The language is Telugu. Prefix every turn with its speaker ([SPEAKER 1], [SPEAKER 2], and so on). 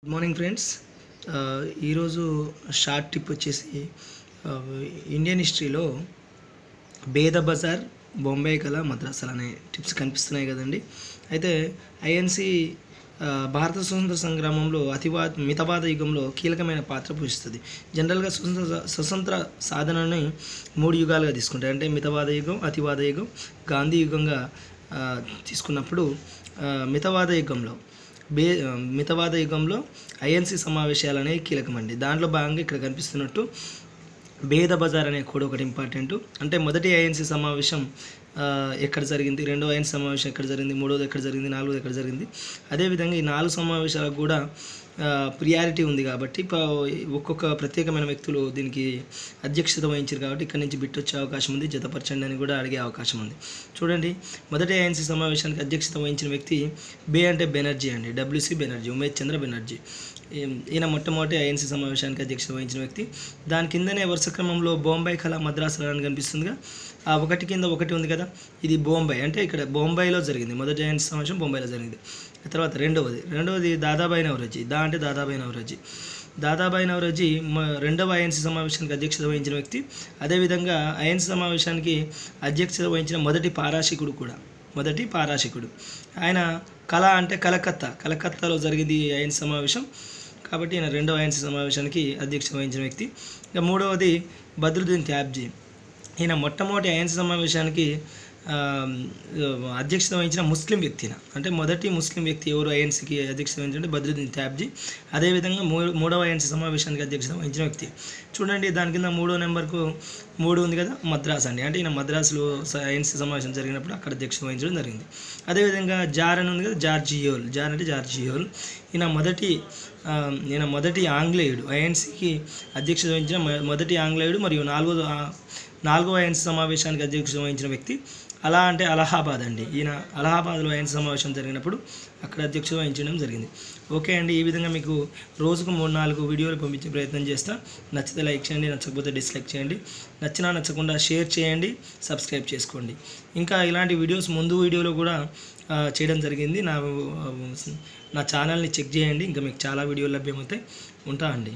[SPEAKER 1] Good morning friends. ఈరోజు షార్ట్ టిప్ వచ్చేసి ఇండియన్ హిస్టరీలో బేద బజార్, బొంబాయి కళ, మద్రాసాలు అనే టిప్స్ కనిపిస్తున్నాయి కదండి. అయితే ఐఎన్సి భారత స్వతంత్ర సంగ్రామంలో మితవాద యుగంలో కీలకమైన పాత్ర పోషిస్తుంది. జనరల్గా స్వతంత్ర సాధనని 3 యుగాలుగా తీసుకుంటారు. అంటే మితవాద యుగం, అతివాద యుగం, గాంధీ యుగంగా తీసుకున్నప్పుడు మితవాద యుగంలో ఐఎన్సి సమావేశాలు అనేవి కీలకమండి. దాంట్లో భాగంగా ఇక్కడ కనిపిస్తున్నట్టు బేద బజార్ అనే కూడా ఒకటి ఇంపార్టెంట్. అంటే మొదటి ఐఎన్సి సమావేశం ఎక్కడ జరిగింది, రెండో ఐఎన్సి సమావేశం ఎక్కడ జరిగింది, మూడోది ఎక్కడ జరిగింది, నాలుగోది ఎక్కడ జరిగింది. అదేవిధంగా ఈ 4 సమావేశాలకు కూడా ప్రియారిటీ ఉంది కాబట్టి ఒక్కొక్క ప్రత్యేకమైన వ్యక్తులు దీనికి అధ్యక్షత వహించారు కాబట్టి ఇక్కడ నుంచి బిట్ వచ్చే అవకాశం ఉంది. జతపరచండి అని కూడా అడిగే అవకాశం ఉంది. చూడండి, మొదటి ఐఎన్సి సమావేశానికి అధ్యక్షత వహించిన వ్యక్తి బెనర్జీ అండి, WC బెనర్జీ, ఉమేష్ చంద్ర బెనర్జీ. ఈయన మొట్టమొదటి ఐఎన్సి సమావేశానికి అధ్యక్షత వహించిన వ్యక్తి. దాని కిందనే వరుస క్రమంలో బొంబాయి కళ, మద్రాసులు అని కనిపిస్తుందిగా. ఆ ఒకటి కింద ఒకటి ఉంది కదా, ఇది బొంబాయి. అంటే ఇక్కడ బొంబాయిలో జరిగింది. మొదటి ఐఎన్సి సమావేశం బొంబాయిలో జరిగింది. తర్వాత రెండవది దాదాబాయి నౌరోజీ. అంటే దాదాబాయి నౌరోజీ రెండవ ఐఎన్సి సమావేశానికి అధ్యక్షత వహించిన వ్యక్తి. అదేవిధంగా ఐఎన్సి సమావేశానికి అధ్యక్షత వహించిన మొదటి పారాశికుడు. ఆయన కళ అంటే కలకత్తాలో జరిగింది ఐఎన్సి సమావేశం కాబట్టి ఈయన రెండవ ఐఎన్సి సమావేశానికి అధ్యక్షత వహించిన వ్యక్తి. ఇక మూడవది బద్రుద్దీన్ త్యాబ్జీ. ఈయన మొట్టమొదటి ఐఎన్సి సమావేశానికి అధ్యక్షత వహించిన ముస్లిం వ్యక్తి. అంటే మొదటి ముస్లిం వ్యక్తి ఎవరు ఐఎన్సీకి అధ్యక్షత వహించంటే బద్రుద్దీన్ త్యాబ్జీ. అదేవిధంగా మూడవ ఐఎన్సీ సమావేశానికి అధ్యక్షత వహించిన వ్యక్తి. చూడండి, దాని కింద 3వ నెంబర్కు 3 ఉంది కదా, మద్రాస్ అండి. అంటే ఈయన మద్రాసులో ఐఎన్సీ సమావేశం జరిగినప్పుడు అక్కడ అధ్యక్షత వహించడం జరిగింది. అదేవిధంగా జార్ అని ఉంది కదా, జార్ అంటే జార్జియోల్. ఈయన మొదటి ఆంగ్లేయుడు, ఐఎన్సీకి అధ్యక్షత వహించిన మొదటి ఆంగ్లేయుడు మరియు నాలుగవ ఐఎన్సీ సమావేశానికి అధ్యక్షత వహించిన వ్యక్తి. అంటే అలహాబాద్ అండి. ఈయన అలహాబాద్లో ఐఎన్సీ సమావేశం జరిగినప్పుడు అక్కడ అధ్యక్షత వహించడం జరిగింది. ఓకే అండి, ఈ విధంగా మీకు రోజుకు 3-4 వీడియోలు పంపించే ప్రయత్నం చేస్తా. నచ్చితే లైక్ చేయండి, నచ్చకపోతే డిస్లైక్ చేయండి. నచ్చకుండా షేర్ చేయండి, సబ్స్క్రైబ్ చేసుకోండి. ఇంకా ఇలాంటి వీడియోస్ ముందు వీడియోలో కూడా చేయడం జరిగింది. నా ఛానల్ని చెక్ చేయండి, ఇంకా మీకు చాలా వీడియోలు లభ్యమవుతాయి. ఉంటా అండి.